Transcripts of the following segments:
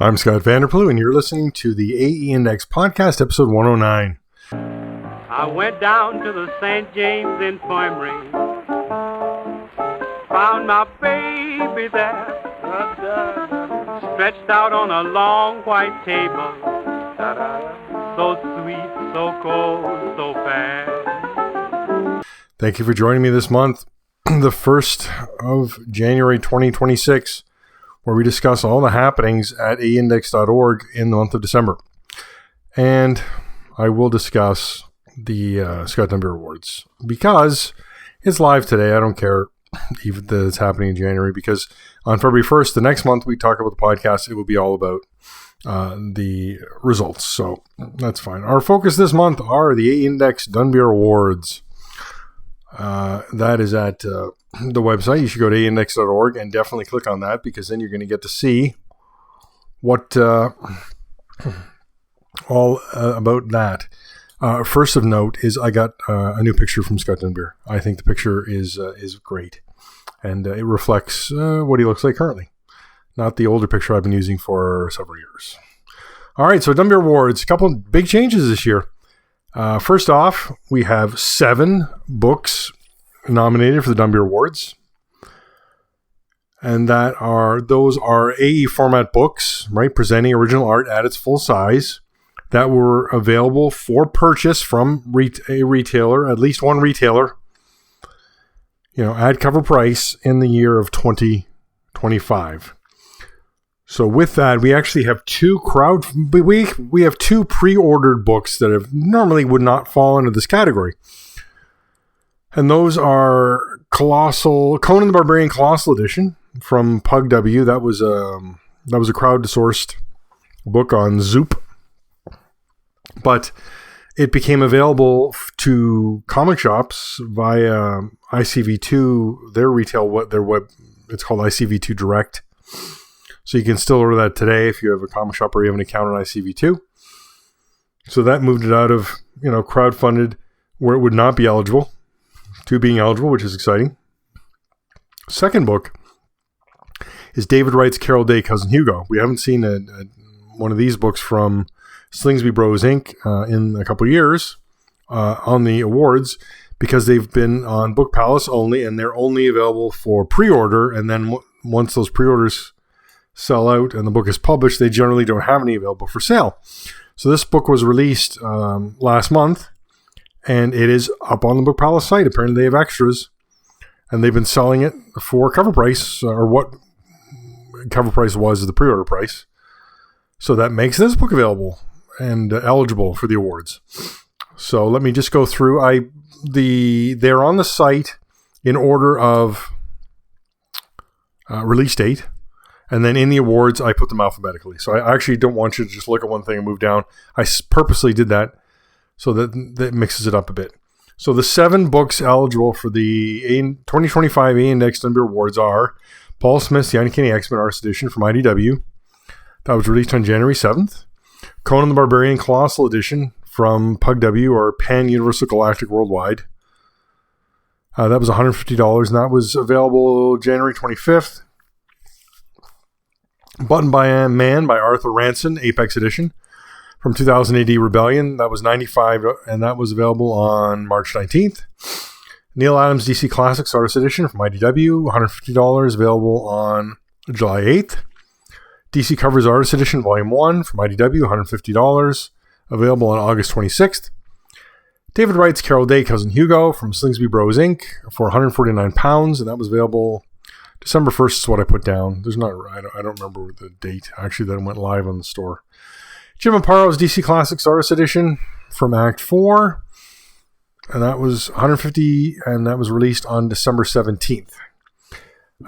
I'm Scott Vanderplu, and you're listening to the AE Index Podcast, episode 109. I went down to the St. James Infirmary, found my baby there, stretched out on a long white table, so sweet, so cold, so fast. Thank you for joining me this month, the 1st of January 2026, where we discuss all the happenings at aindex.org in the month of December. And I will discuss the Scott Dunbier Awards because it's live today. I don't care even that it's happening in January, because on February 1st, the next month we talk about the podcast, it will be all about the results. So that's fine. Our focus this month are the AE Index Dunbier Awards. That is at the website. You should go to aindex.org and definitely click on that, because then you're going to get to see what all about that. First of note is I got a new picture from Scott Dunbier. I think the picture is great, and it reflects what he looks like currently, not the older picture I've been using for several years. All right, so Dunbier Awards, a couple of big changes this year. First off, we have 7 books nominated for the Dunbier Awards, and those are AE format books, right, presenting original art at its full size, that were available for purchase from a retailer, at least one retailer, at cover price in the year of 2025. So with that, we actually have we have 2 pre-ordered books that normally would not fall into this category. And those are Conan the Barbarian Colossal Edition from Pug W. That was a crowdsourced book on Zoop. But it became available to comic shops via ICV2, their web. It's called ICV2 Direct. So you can still order that today if you have a comic shop or you have an account on ICV2. So that moved it out of, crowdfunded, where it would not be eligible, to being eligible, which is exciting. Second book is David Wright's Carol Day, Cousin Hugo. We haven't seen one of these books from Slingsby Bros Inc. In a couple years on the awards, because they've been on Book Palace only, and they're only available for pre-order. And then once those pre-orders sell out and the book is published, they generally don't have any available for sale. So this book was released last month, and it is up on the Book Palace site. Apparently they have extras, and they've been selling it for cover price, or what cover price was the pre-order price. So that makes this book available and eligible for the awards. So let me just go through. They're on the site in order of release date, and then in the awards I put them alphabetically. So I actually don't want you to just look at one thing and move down. I purposely did that so that mixes it up a bit. So the 7 books eligible for the 2025 AE Index Dunbier Awards are Paul Smith's The Uncanny X-Men Artist Edition from IDW. That was released on January 7th. Conan the Barbarian Colossal Edition from Pug W, or Pan Universal Galactic Worldwide. That was $150, and that was available January 25th. Button by a Man by Arthur Ranson, Apex Edition from 2000 AD Rebellion. That was $95, and that was available on March 19th. Neil Adams DC Classics Artist Edition from IDW, $150, available on July 8th. DC Covers Artist Edition Volume 1 from IDW, $150, available on August 26th. David Wright's Carol Day, Cousin Hugo from Slingsby Bros Inc. for £149, and that was available December 1st is what I put down. I don't remember the date, actually, that it went live on the store. Jim Amparo's DC Classics Artist Edition from Act 4, and that was $150, and that was released on December 17th.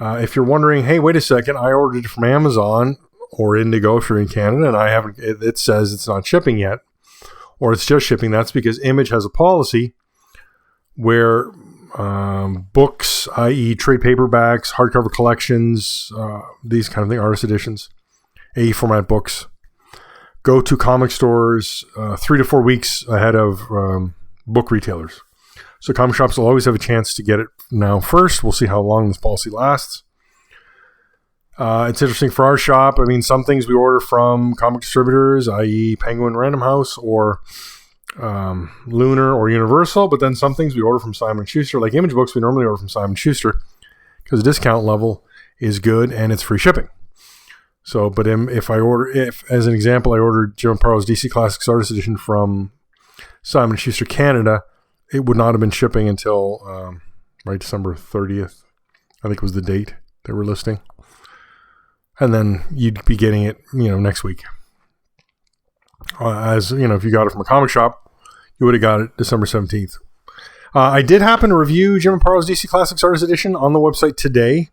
If you're wondering, hey, wait a second, I ordered it from Amazon or Indigo if you're in Canada, and it says it's not shipping yet, or it's just shipping. That's because Image has a policy where books, i.e. trade paperbacks, hardcover collections, these kind of things, artist editions, AE format books, go to comic stores 3 to 4 weeks ahead of book retailers. So comic shops will always have a chance to get it now first. We'll see how long this policy lasts. It's interesting for our shop. I mean, some things we order from comic distributors, i.e. Penguin Random House or Lunar or Universal, but then some things we order from Simon & Schuster. Like Image Books, we normally order from Simon & Schuster because the discount level is good and it's free shipping. So, but if as an example, I ordered Jim Aparo DC Classics Artist Edition from Simon & Schuster Canada, it would not have been shipping until December 30th. I think was the date they were listing. And then you'd be getting it, next week. If you got it from a comic shop, you would have got it December 17th. I did happen to review Jim Aparo's DC Classics Artist Edition on the website today.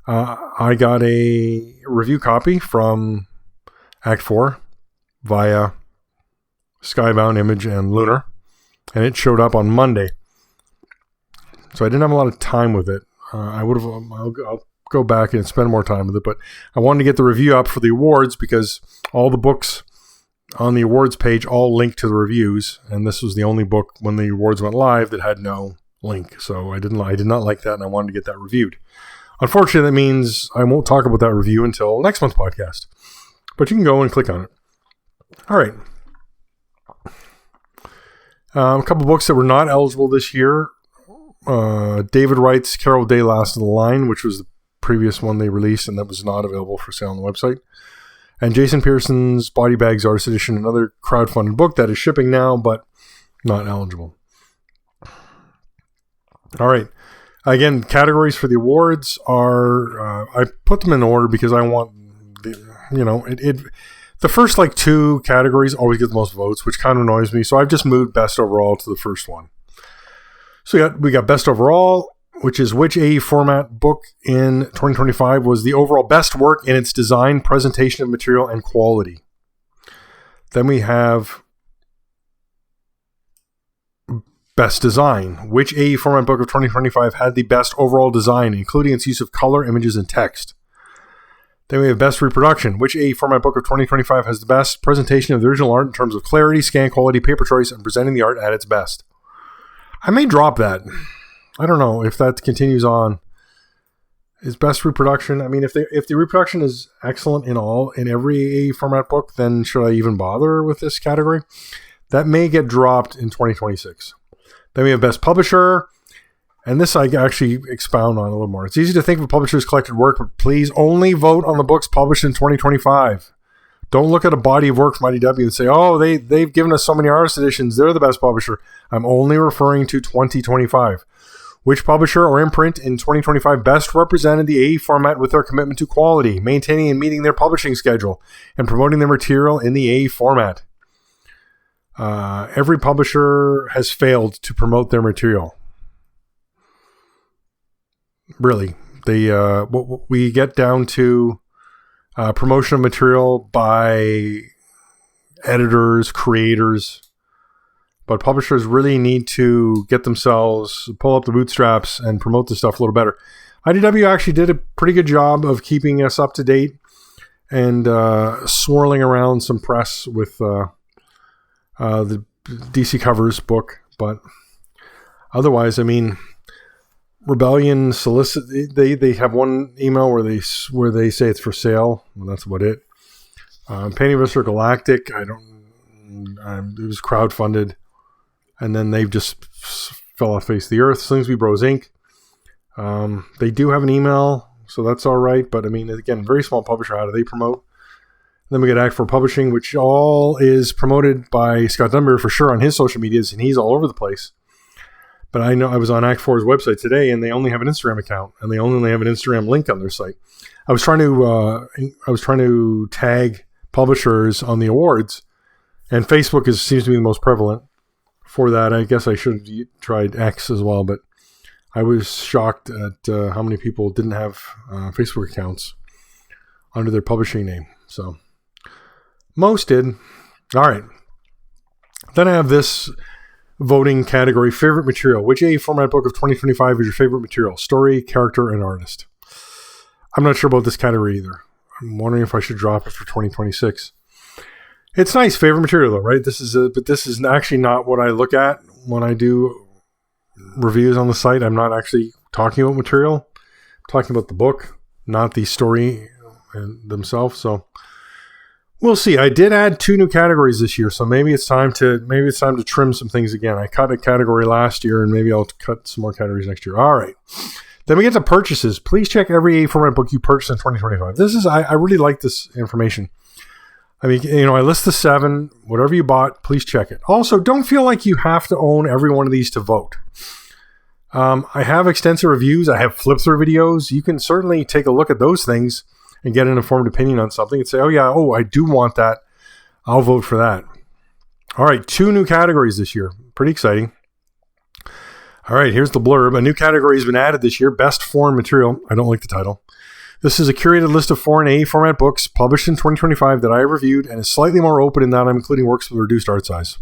I got a review copy from Act 4 via Skybound, Image, and Lunar, and it showed up on Monday. So I didn't have a lot of time with it. I'll go back and spend more time with it, but I wanted to get the review up for the awards because all the books on the awards page all link to the reviews, and this was the only book when the awards went live that had no link. So I did not like that, and I wanted to get that reviewed. Unfortunately, that means I won't talk about that review until next month's podcast, but you can go and click on it. All right. A couple books that were not eligible this year. David Wright's Carol Day Last of the Line, which was the previous one they released and that was not available for sale on the website. And Jason Pearson's Body Bags Artist Edition, another crowdfunded book that is shipping now, but not eligible. All right. Again, categories for the awards are, I put them in order because I want, the first two categories always get the most votes, which kind of annoys me. So I've just moved best overall to the first one. So we got best overall, which is which AE format book in 2025 was the overall best work in its design, presentation of material, and quality. Then we have best design. Which AE format book of 2025 had the best overall design, including its use of color, images, and text? Then we have best reproduction. Which AE format book of 2025 has the best presentation of the original art in terms of clarity, scan quality, paper choice, and presenting the art at its best? I may drop that. I don't know if that continues on. Is best reproduction? I mean, if the reproduction is excellent in every AE format book, then should I even bother with this category? That may get dropped in 2026. Then we have best publisher, and this I actually expound on a little more. It's easy to think of a publisher's collected work, but please only vote on the books published in 2025. Don't look at a body of work from IDW and say, oh, they've given us so many artist editions, they're the best publisher. I'm only referring to 2025. Which publisher or imprint in 2025 best represented the AE format with their commitment to quality, maintaining and meeting their publishing schedule, and promoting their material in the AE format? Every publisher has failed to promote their material. Really. We get down to promotion of material by editors, creators, but publishers really need to get themselves, pull up the bootstraps and promote the stuff a little better. IDW actually did a pretty good job of keeping us up to date and swirling around some press with the DC Covers book, but otherwise, I mean, Rebellion solicit. They have one email where they say it's for sale. Well, that's about it. Painting Visor Galactic. It was crowdfunded, and then they've just fell off face of the earth. Slingsby Bros Inc. They do have an email, so that's all right. But I mean, again, very small publisher. How do they promote? Then we get Act 4 Publishing, which all is promoted by Scott Dunbar for sure on his social medias, and he's all over the place. But I know I was on Act 4's website today, and they only have an Instagram account, and they only have an Instagram link on their site. I was trying to tag publishers on the awards, and Facebook seems to be the most prevalent for that. I guess I should have tried X as well, but I was shocked at how many people didn't have Facebook accounts under their publishing name. So most did. All right. Then I have this voting category, favorite material. Which AE format book of 2025 is your favorite material? Story, character, and artist. I'm not sure about this category either. I'm wondering if I should drop it for 2026. It's nice, favorite material though, right? But this is actually not what I look at when I do reviews on the site. I'm not actually talking about material. I'm talking about the book, not the story themselves. So we'll see. I did add 2 new categories this year, so maybe it's time to trim some things again. I cut a category last year, and maybe I'll cut some more categories next year. All right. Then we get to purchases. Please check every AE format book you purchased in 2025. I really like this information. I mean, I list the 7. Whatever you bought, please check it. Also, don't feel like you have to own every one of these to vote. I have extensive reviews. I have flip-through videos. You can certainly take a look at those things and get an informed opinion on something and say, I do want that. I'll vote for that. All right, 2 new categories this year. Pretty exciting. All right, here's the blurb. A new category has been added this year, Best Foreign Material. I don't like the title. This is a curated list of foreign AE format books published in 2025 that I have reviewed, and is slightly more open in that I'm including works with reduced art size.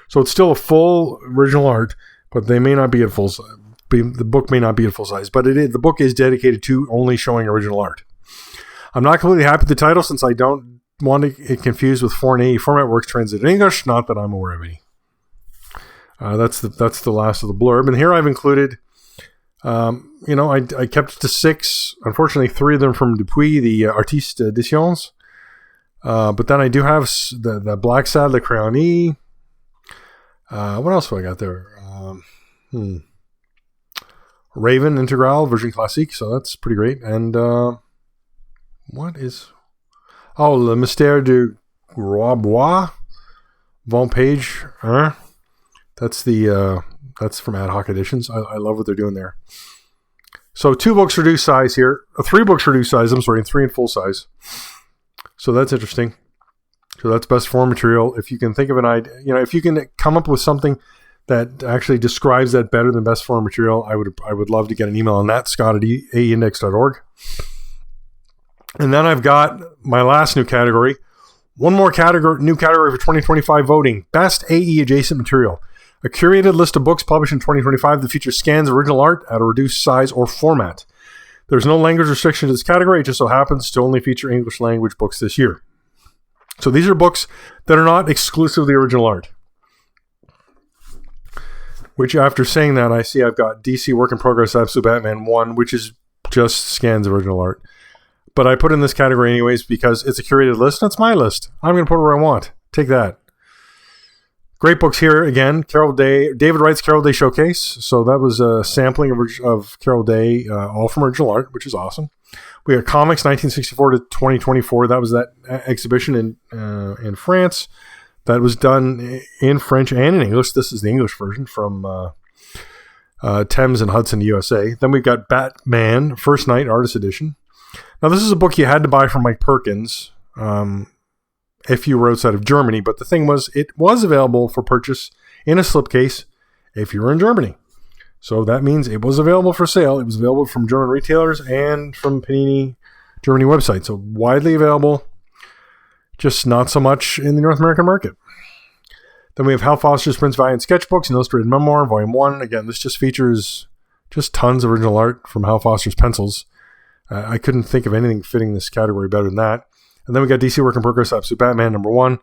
So it's still a full original art, but they may not be at full size. The book may not be at full size, but the book is dedicated to only showing original art. I'm not completely happy with the title since I don't want to get confused with foreign AE format works translated in English, not that I'm aware of any. That's the last of the blurb. And here I've included... I kept it to 6. Unfortunately, 3 of them from Dupuis, the Artiste Editions. But then I do have the Black Sad, Le Crayoni. What else have I got there? Raven Integral, version classique. So that's pretty great. And what is... Oh, Le Mystère du Roi Bois. Von Page. That's from Ad Hoc Editions. I love what they're doing there. So 2 books reduced size here. 3 books reduced size, and 3 in full size. So that's interesting. So that's Best Foreign Material. If you can think of an idea, if you can come up with something that actually describes that better than Best Foreign Material, I would love to get an email on that, Scott at aeindex.org. And then I've got my last new category. One more new category for 2025 voting. Best AE Adjacent Material. A curated list of books published in 2025 that feature scans of original art at a reduced size or format. There's no language restriction to this category. It just so happens to only feature English language books this year. So these are books that are not exclusively original art. Which, after saying that, I see I've got DC Work in Progress Absolute Batman 1, which is just scans of original art. But I put in this category anyways because it's a curated list. That's my list. I'm going to put it where I want. Take that. Great books here again. David Wright's Carol Day Showcase. So that was a sampling of Carol Day, all from original art, which is awesome. We got Comics 1964 to 2024. That was that exhibition in France. That was done in French and in English. This is the English version from Thames and Hudson, USA. Then we've got Batman First Night Artist Edition. Now this is a book you had to buy from Mike Perkins. If you were outside of Germany, but the thing was, it was available for purchase in a slipcase if you were in Germany. So that means it was available for sale. It was available from German retailers and from Panini Germany website. So widely available, just not so much in the North American market. Then we have Hal Foster's Prince Valiant Sketchbooks and Illustrated Memoir, Volume 1. Again, this just features just tons of original art from Hal Foster's pencils. I couldn't think of anything fitting this category better than that. And then we got DC Work in Progress Absolute Batman number 1.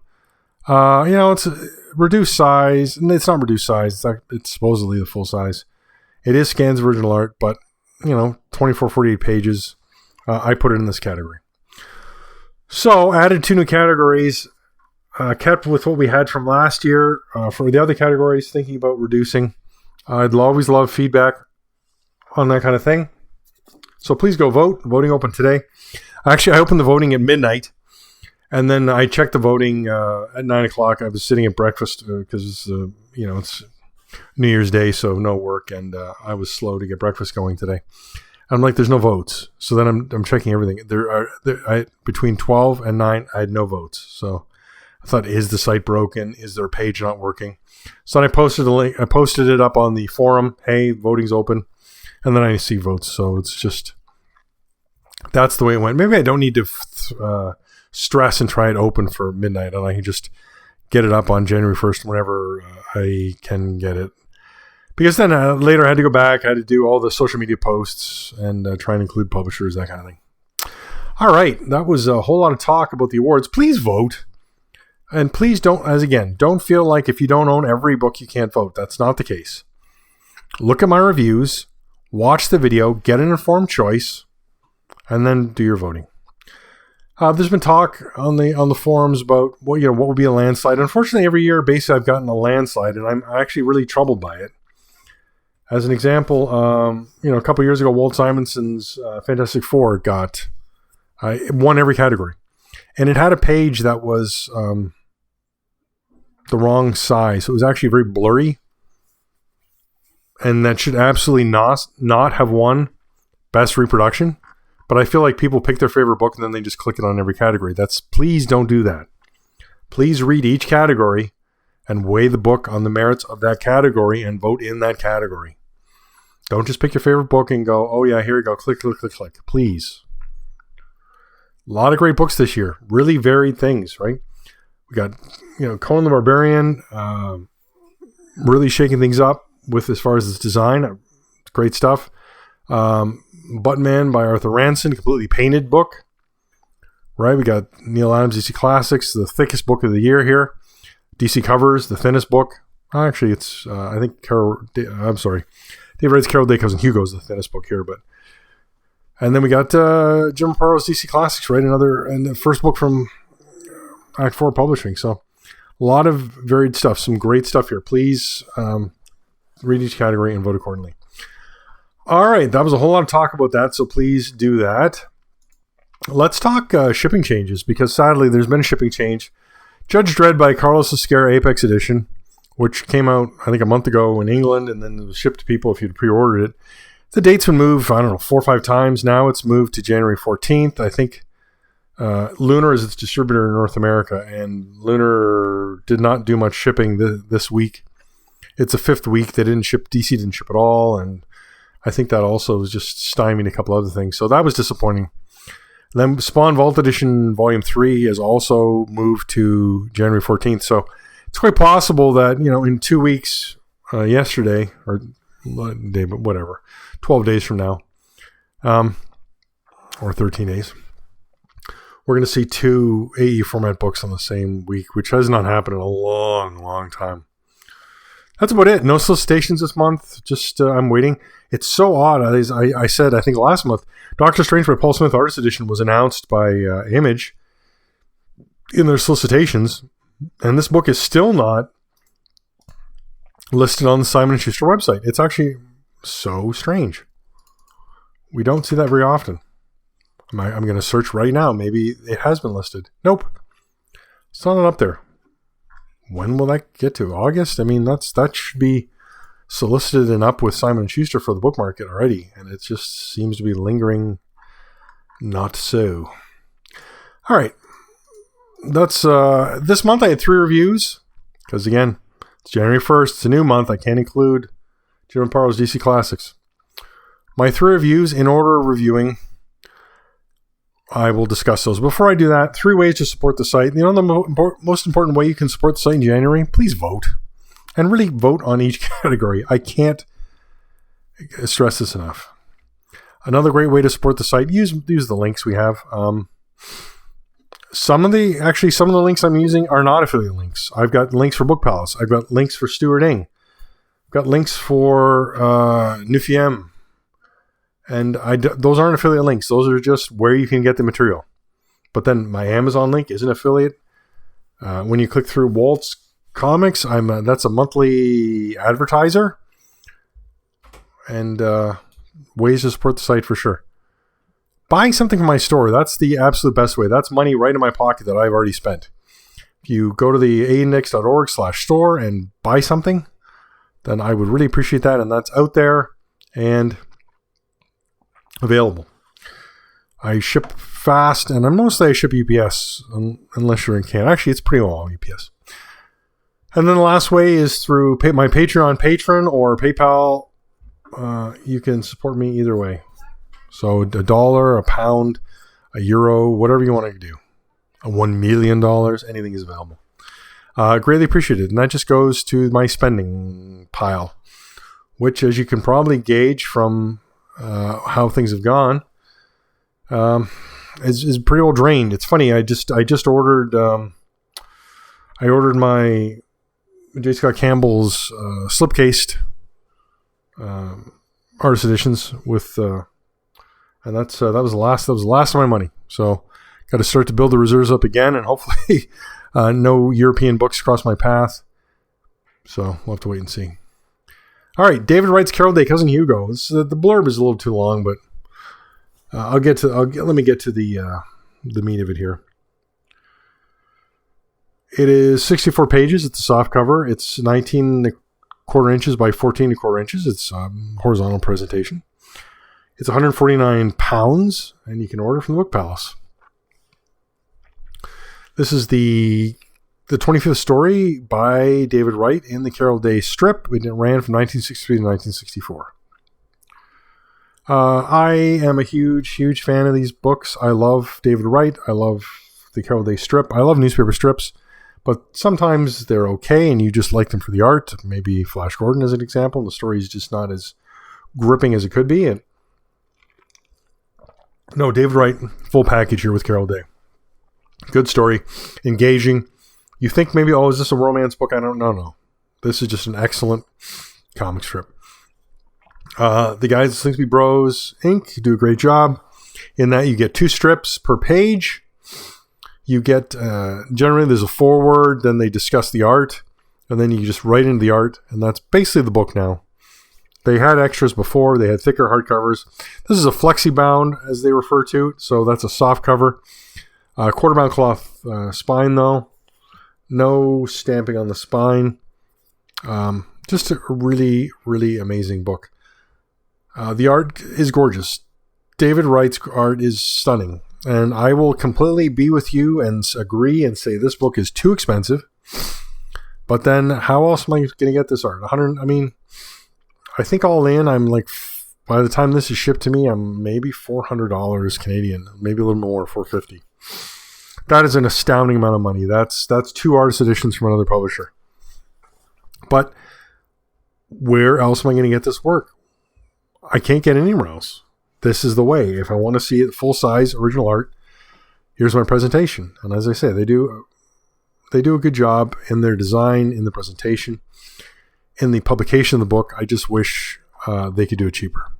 It's reduced size. It's not reduced size. It's supposedly the full size. It is scans of original art, but 2448 pages. I put it in this category. So added 2 new categories. Kept with what we had from last year. For the other categories, thinking about reducing. I'd always love feedback on that kind of thing. So please go vote. Voting open today. Actually, I opened the voting at midnight, and then I checked the voting at 9 o'clock. I was sitting at breakfast because, it's New Year's Day, so no work, and I was slow to get breakfast going today. I'm like, there's no votes. So then I'm checking everything. Between 12 and 9, I had no votes. So I thought, is the site broken? Is their page not working? So then I posted the link. I posted it up on the forum. Hey, voting's open. And then I see votes. So it's just... That's the way it went. Maybe I don't need to stress and try it open for midnight, and I can just get it up on January 1st whenever I can get it. Because then later I had to go back. I had to do all the social media posts and try and include publishers, that kind of thing. All right. That was a whole lot of talk about the awards. Please vote. And please don't feel like if you don't own every book, you can't vote. That's not the case. Look at my reviews, watch the video, get an informed choice, and then do your voting. There's been talk on the forums about what would be a landslide. Unfortunately, every year, basically, I've gotten a landslide, and I'm actually really troubled by it. As an example, a couple years ago, Walt Simonson's Fantastic Four won every category, and it had a page that was the wrong size. So it was actually very blurry, and that should absolutely not have won Best Reproduction. But I feel like people pick their favorite book and then they just click it on every category. Please don't do that. Please read each category and weigh the book on the merits of that category and vote in that category. Don't just pick your favorite book and go, oh yeah, here we go, click, click, click, click. Please. A lot of great books this year. Really varied things, right? We got, Conan the Barbarian, really shaking things up with as far as its design. Great stuff. Buttman by Arthur Ranson, completely painted book. Right, we got Neil Adams DC Classics, the thickest book of the year here. DC Covers, the thinnest book. Actually, it's I think David Wright's Carol Day Cousin Hugo's the thinnest book here, and then we got Jim Aparo DC Classics, right? And the first book from Act 4 Publishing. So a lot of varied stuff, some great stuff here. Please read each category and vote accordingly. All right, that was a whole lot of talk about that, so please do that. Let's talk shipping changes, because sadly there's been a shipping change. Judge Dredd by Carlos Ezquerra Apex Edition, which came out, I think, a month ago in England, and then it was shipped to people if you'd pre-ordered it. The date's been moved, 4 or 5 times now. It's moved to January 14th. I think Lunar is its distributor in North America, and Lunar did not do much shipping this week. It's a 5th week. DC didn't ship at all, and I think that also was just stymieing a couple other things. So that was disappointing. Then Spawn Vault Edition Volume 3 is also moved to January 14th. So it's quite possible that, in 2 weeks, yesterday, or day, but whatever, 12 days from now, or 13 days, we're going to see 2 AE format books on the same week, which has not happened in a long, long time. That's about it. No solicitations this month. Just I'm waiting. It's so odd. As I said, I think last month, Doctor Strange by Paul Smith Artist Edition was announced by Image in their solicitations, and this book is still not listed on the Simon & Schuster website. It's actually so strange. We don't see that very often. I'm going to search right now. Maybe it has been listed. Nope. It's not up there. When will that get to? August? I mean, that should be solicited and up with Simon & Schuster for the book market already, and it just seems to be lingering not so. All right. That's this month I had 3 reviews, because again, it's January 1st. It's a new month. I can't include Jim Aparo's DC Classics. My 3 reviews, in order of reviewing, I will discuss those. Before I do that, 3 ways to support the site. The most important way you can support the site in January, please vote. And really vote on each category. I can't stress this enough. Another great way to support the site, use the links we have. Some of the links I'm using are not affiliate links. I've got links for Book Palace. I've got links for Stuart Ing. I've got links for Nufiem. And those aren't affiliate links. Those are just where you can get the material. But then my Amazon link is an affiliate. When you click through Walt's Comics, that's a monthly advertiser. And ways to support the site for sure. Buying something from my store, that's the absolute best way. That's money right in my pocket that I've already spent. If you go to the aindex.org/store and buy something, then I would really appreciate that. And that's out there and available. I ship fast, and mostly I ship UPS, unless you're in Canada. Actually, it's pretty well UPS. And then the last way is through my Patreon patron or PayPal. You can support me either way. So $1, £1, €1, whatever you want to do. $1 million, anything is available. Greatly appreciated. And that just goes to my spending pile, which, as you can probably gauge from how things have gone, is pretty well drained. It's funny. I just ordered. I ordered my J. Scott Campbell's slipcased artist editions with, and that was the last of my money. So Got to start to build the reserves up again, and hopefully no European books cross my path. So we'll have to wait and see. All right, David Wright's Carol Day, Cousin Hugo. The blurb is a little too long, but let me get to the meat of it here. It is 64 pages. It's a soft cover. It's 19¼ inches by 14¼ inches. It's horizontal presentation. It's 149 pounds, and you can order from the Book Palace. This is the 25th story by David Wright in the Carol Day strip. It ran from 1963 to 1964. I am a huge fan of these books. I love David Wright. I love the Carol Day strip. I love newspaper strips, but sometimes they're okay and you just like them for the art. Maybe Flash Gordon as an example. The story is just not as gripping as it could be. And no, David Wright, full package here with Carol Day. Good story, engaging. You think maybe, is this a romance book? I don't know. No. This is just an excellent comic strip. The guys at Slingsby Bros Inc. do a great job in that you get 2 strips per page. You get, generally there's a foreword, then they discuss the art, and then you just write into the art, and that's basically the book now. They had extras before. They had thicker hardcovers. This is a flexi-bound, as they refer to it, so that's a soft cover. Quarter-bound cloth spine, though. No stamping on the spine. Just a really, really amazing book. The art is gorgeous. David Wright's art is stunning. And I will completely be with you and agree and say this book is too expensive. But then how else am I going to get this art? I think all in, I'm like, by the time this is shipped to me, I'm maybe $400 Canadian, maybe a little more, $450. That is an astounding amount of money. That's 2 artist editions from another publisher. But where else am I going to get this work? I can't get anywhere else. This is the way. If I want to see it full size, original art, here's my presentation. And as I say, they do a good job in their design, in the presentation, in the publication of the book. I just wish they could do it cheaper.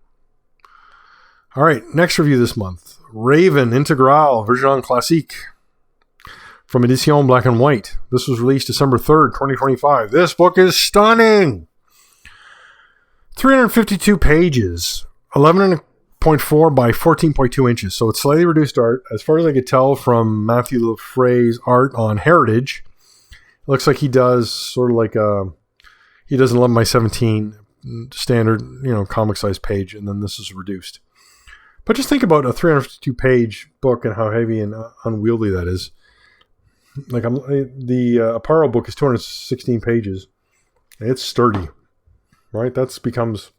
All right, next review this month. Raven Integral Version Classique from Edition Black and White. This was released December 3rd, 2025. This book is stunning. 352 pages, 11.4 by 14.2 inches. So it's slightly reduced art. As far as I could tell from Matthew Lefray's art on Heritage, it looks like he does sort of like he does an 11 by 17 standard, comic size page, and then this is reduced. But just think about a 352 page book and how heavy and unwieldy that is. Like the Aparo book is 216 pages. It's sturdy, right? That becomes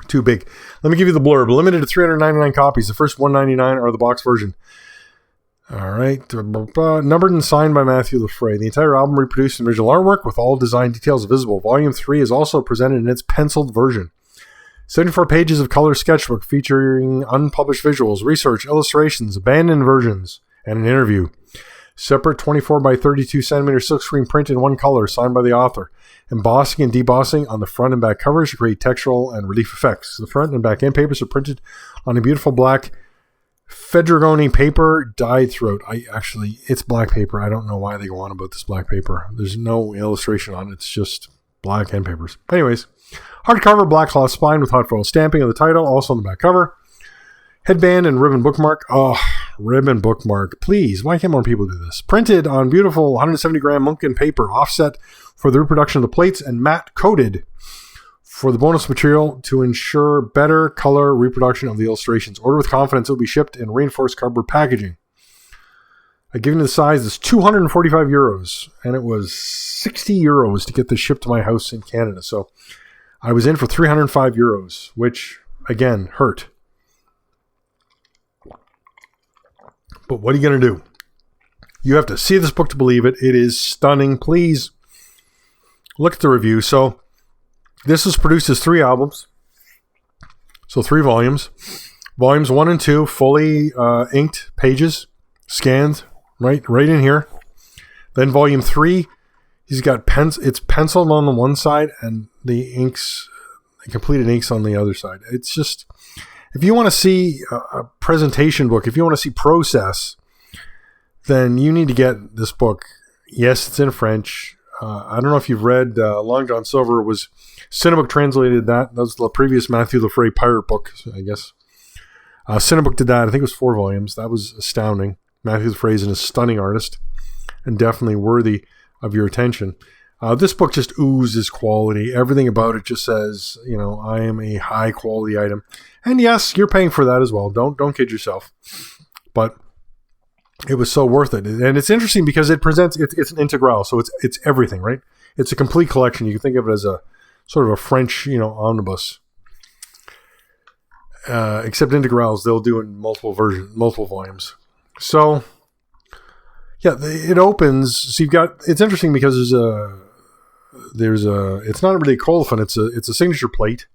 too big. Let me give you the blurb. Limited to 399 copies. The first 199 are the box version. All right. Numbered and signed by Matthew Lefray. The entire album reproduced in original artwork with all design details visible. Volume 3 is also presented in its penciled version. 74 pages of color sketchbook featuring unpublished visuals, research, illustrations, abandoned versions, and an interview. Separate 24 by 32 centimeter silkscreen print in one color, signed by the author. Embossing and debossing on the front and back covers to create textural and relief effects. The front and back end papers are printed on a beautiful black Fedrigoni paper dyed throughout. It's black paper. I don't know why they go on about this black paper. There's no illustration on it. It's just black end papers. Anyways, hardcover black cloth spine with hot foil stamping of the title, also on the back cover. Headband and ribbon bookmark. Oh, ribbon bookmark. Please, why can't more people do this? Printed on beautiful 170 gram Munkin paper, offset for the reproduction of the plates, and matte coated for the bonus material to ensure better color reproduction of the illustrations. Order with confidence. It will be shipped in reinforced cardboard packaging. Given the size, it's 245 euros, and it was 60 euros to get this shipped to my house in Canada. So I was in for 305 euros, which, again, hurt. But what are you going to do? You have to see this book to believe it. It is stunning. Please look at the review. So this was produced as 3 albums. So 3 volumes. Volumes 1 and 2, fully inked pages, scanned right in here. Then volume 3, he's got it's penciled on the one side and the completed inks on the other side. It's just, if you want to see a presentation book, if you want to see process, then you need to get this book. Yes, it's in French. I don't know if you've read Long John Silver was Cinebook translated that. That was the previous Matthew Lefray pirate book, I guess. Cinebook did that. I think it was 4 volumes. That was astounding. Matthew Lefray is a stunning artist and definitely worthy of your attention. This book just oozes quality. Everything about it just says, I am a high quality item. And yes, you're paying for that as well. Don't kid yourself. But it was so worth it. And it's interesting because it presents, it's an integral. So it's everything, right? It's a complete collection. You can think of it as a sort of a French, omnibus. Except integrals, they'll do in multiple volumes. So, yeah, it opens. So it's interesting because it's not really a colophon, it's a signature plate.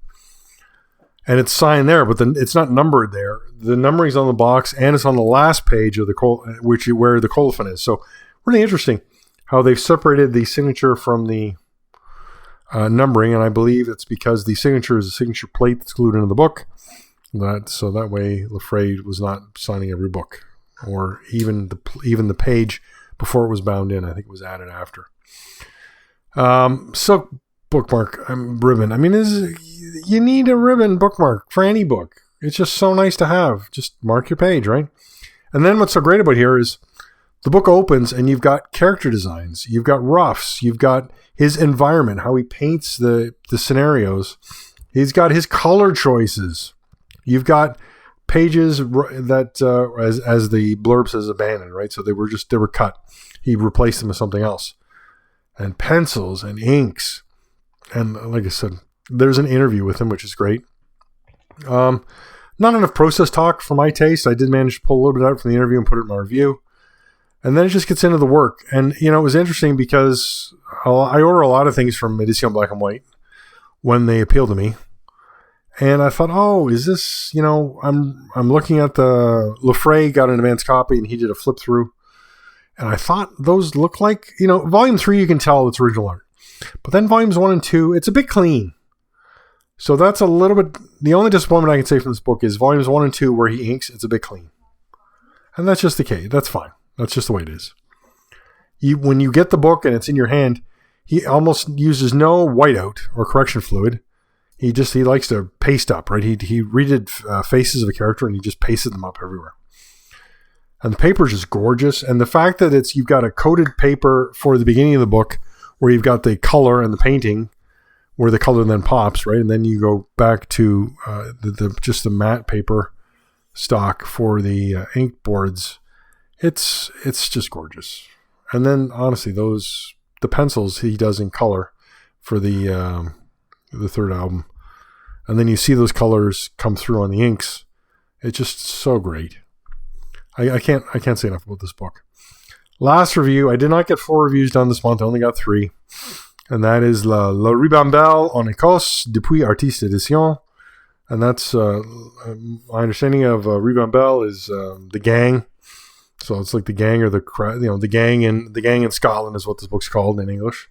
And it's signed there, but then it's not numbered there. The numbering's on the box, and it's on the last page of where the colophon is. So, really interesting how they've separated the signature from the numbering, and I believe it's because the signature is a signature plate that's glued into the book. So that way, Lefray was not signing every book, or even the page before it was bound in. I think it was added after. So bookmark ribbon. I mean, you need a ribbon bookmark for any book. It's just so nice to have. Just mark your page, right? And then what's so great about here is the book opens and you've got character designs, you've got roughs, you've got his environment, how he paints the scenarios. He's got his color choices. You've got pages that, as the blurb says, abandoned, right? So they were cut. He replaced them with something else. And pencils and inks. And like I said, there's an interview with him, which is great. Not enough process talk for my taste. I did manage to pull a little bit out from the interview and put it in my review. And then it just gets into the work. And, it was interesting because I order a lot of things from Edition Black and White when they appeal to me. And I thought, is this, I'm looking at the Lefray got an advanced copy and he did a flip through. And I thought those look like, volume 3, you can tell it's original art. But then volumes 1 and 2, it's a bit clean. So that's a little bit, the only disappointment I can say from this book is volumes 1 and 2 where he inks, it's a bit clean. And that's just the case. That's fine. That's just the way it is. When you get the book and it's in your hand, he almost uses no whiteout or correction fluid. He likes to paste up, right? He redid faces of a character and he just pasted them up everywhere. And the paper is just gorgeous. And the fact that you've got a coated paper for the beginning of the book where you've got the color and the painting where the color then pops, right? And then you go back to just the matte paper stock for the ink boards. It's just gorgeous. And then honestly, the pencils he does in color for the third album. And then you see those colors come through on the inks. It's just so great. I can't say enough about this book. Last review, I did not get 4 reviews done this month. I only got 3. And that is La Ribambelle en Écosse depuis Artiste Edition. And that's my understanding of Ribambelle is the gang. So it's like the gang or the gang in Scotland is what this book's called in English.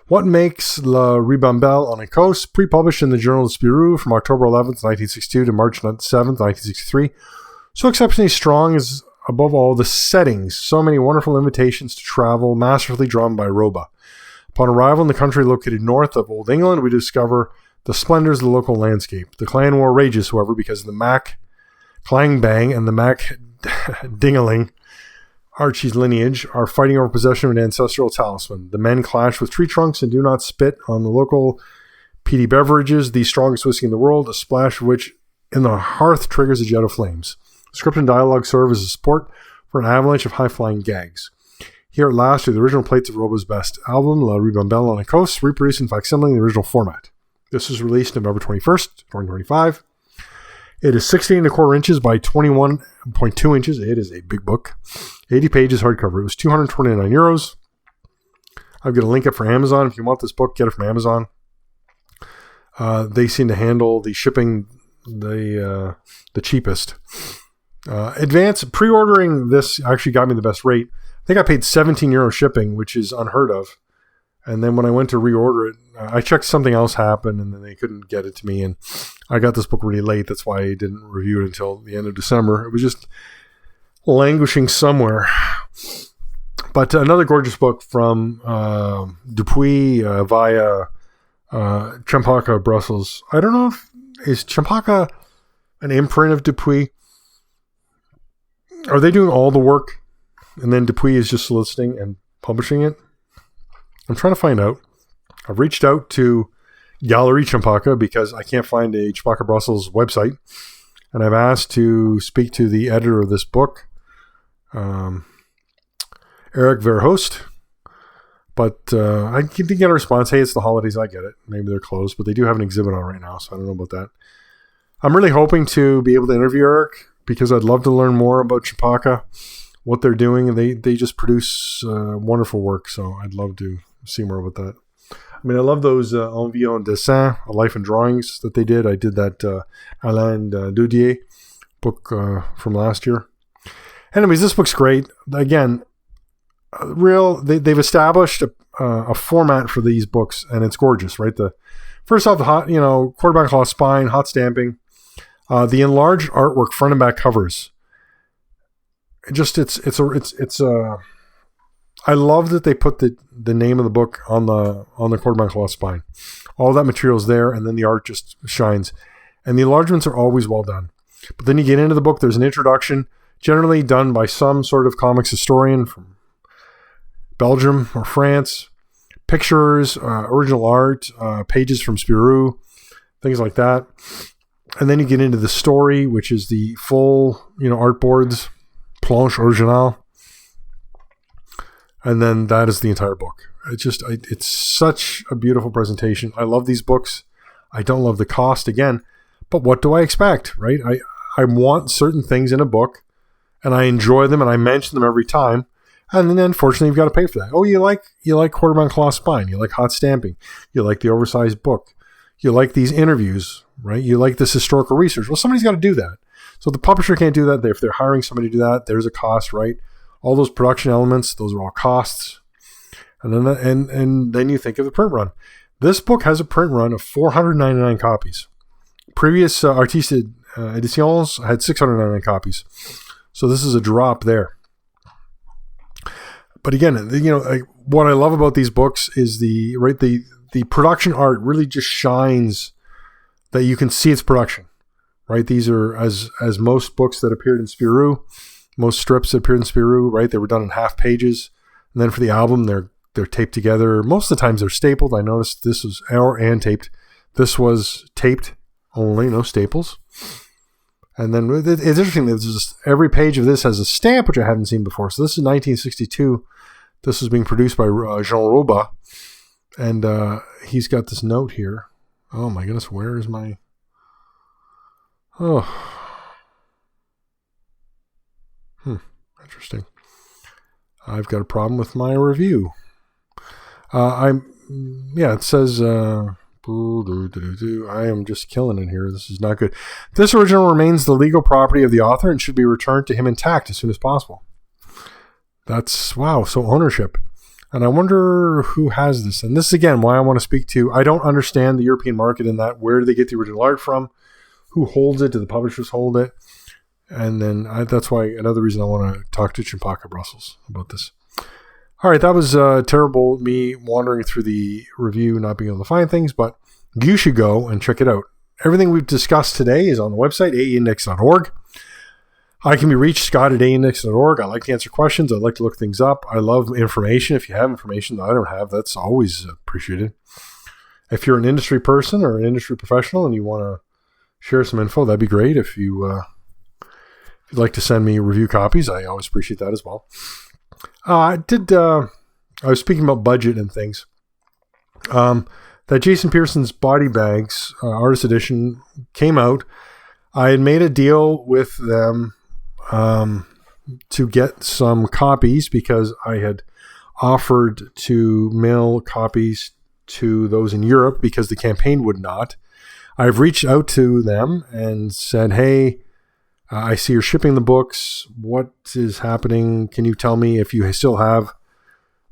What Makes La Ribambelle en Écosse, pre-published in the Journal of Spirou from October 11th, 1962 to March 7th, 1963. So exceptionally strong is, above all, the settings. So many wonderful invitations to travel, masterfully drawn by Roba. Upon arrival in the country located north of Old England, we discover the splendors of the local landscape. The clan war rages, however, because the Mac Clangbang and the Mac Dingaling, Archie's lineage, are fighting over possession of an ancestral talisman. The men clash with tree trunks and do not spit on the local peaty beverages, the strongest whiskey in the world, a splash of which in the hearth triggers a jet of flames. Script and dialogue serve as a support for an avalanche of high-flying gags. Here at last are the original plates of Roba's best album, La Ribambelle en Écosse, reproduced in facsimile in the original format. This was released November 21st, 2025. It is 16¼ inches by 21.2 inches. It is a big book. 80 pages hardcover. It was €229. I've got a link up for Amazon. If you want this book, get it from Amazon. They seem to handle the shipping the cheapest. Pre-ordering this actually got me the best rate. I think I paid €17 shipping, which is unheard of. And then when I went to reorder it, I checked something else happened and then they couldn't get it to me. And I got this book really late. That's why I didn't review it until the end of December. It was just languishing somewhere. But another gorgeous book from Dupuis via Champaka Brussels. I don't know is Champaka an imprint of Dupuis? Are they doing all the work and then Dupuis is just soliciting and publishing it? I'm trying to find out. I've reached out to Gallery Champaka because I can't find a Champaka Brussels website. And I've asked to speak to the editor of this book, Eric Verhoost. But I didn't get a response. Hey, it's the holidays. I get it. Maybe they're closed. But they do have an exhibit on right now, so I don't know about that. I'm really hoping to be able to interview Eric because I'd love to learn more about Champaka, what they're doing. And they just produce wonderful work, so I'd love to see more about that. I mean, I love those En Vie en Dessin, Life in Drawings that they did. I did that Alain Dudier book from last year. Anyways, this book's great. Again, they've established a format for these books, and it's gorgeous, right? First off, the hot, quarterback cloth spine, hot stamping, the enlarged artwork, front and back covers. I love that they put the name of the book on the quarterback cloth spine. All that material is there, and then the art just shines. And the enlargements are always well done. But then you get into the book, there's an introduction, generally done by some sort of comics historian from Belgium or France. Pictures, original art, pages from Spirou, things like that. And then you get into the story, which is the full, art boards, planche originale. And then that is the entire book. It's such a beautiful presentation. I love these books. I don't love the cost again, but what do I expect, right? I want certain things in a book, and I enjoy them, and I mention them every time. And then, unfortunately, you've got to pay for that. Oh, you like quarterback cloth spine. You like hot stamping. You like the oversized book. You like these interviews, right? You like this historical research. Well, somebody's got to do that. So the publisher can't do that. If they're hiring somebody to do that, there's a cost, right? All those production elements, those are all costs. And then you think of the print run. This book has a print run of 499 copies. Previous Artiste Editions had 699 copies. So this is a drop there. But again, what I love about these books is the production art really just shines that you can see its production, right? These are as most books that appeared in Spirou, most strips that appeared in Spirou, right? They were done in half pages, and then for the album, they're taped together. Most of the times they're stapled. I noticed this was and taped. This was taped only, no staples. And then it's interesting that just every page of this has a stamp, which I haven't seen before. So this is 1962. This is being produced by Jean Roba. And he's got this note here. Oh my goodness, where is my... Oh. Interesting. I've got a problem with my review. It says... I am just killing it here. This is not good. This original remains the legal property of the author and should be returned to him intact as soon as possible. That's, wow, so ownership. And I wonder who has this. And this is, again, why I want to speak to. I don't understand the European market in that. Where do they get the original art from? Who holds it? Do the publishers hold it? And then that's why another reason I want to talk to Champaka Brussels about this. All right, that was terrible, me wandering through the review, not being able to find things, but you should go and check it out. Everything we've discussed today is on the website, aeindex.org. I can be reached, scott@aeindex.org. I like to answer questions. I like to look things up. I love information. If you have information that I don't have, that's always appreciated. If you're an industry person or an industry professional and you want to share some info, that'd be great. If you'd like to send me review copies, I always appreciate that as well. I was speaking about budget and things. That Jason Pearson's Body Bags Artist Edition came out. I had made a deal with them to get some copies because I had offered to mail copies to those in Europe because the campaign would not. I've reached out to them and said, hey, I see you're shipping the books. What is happening? Can you tell me if you still have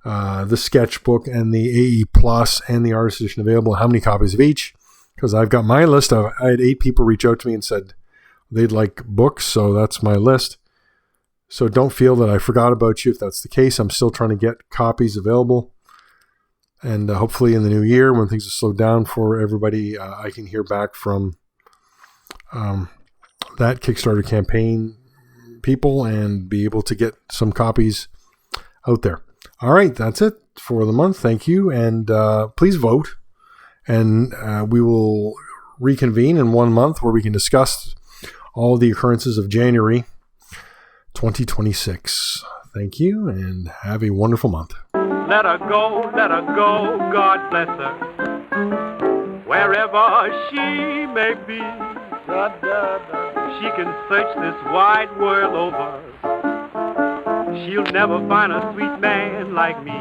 the sketchbook and the AE Plus and the Artist Edition available? How many copies of each? Because I've got my list. I had 8 people reach out to me and said they'd like books, so that's my list. So don't feel that I forgot about you. If that's the case, I'm still trying to get copies available. And hopefully in the new year, when things have slowed down for everybody, I can hear back from that Kickstarter campaign people and be able to get some copies out there. All right, that's it for the month. Thank you. And please vote. And we will reconvene in 1 month where we can discuss all the occurrences of January 2026. Thank you and have a wonderful month. Let her go, God bless her. Wherever she may be, she can search this wide world over. She'll never find a sweet man like me.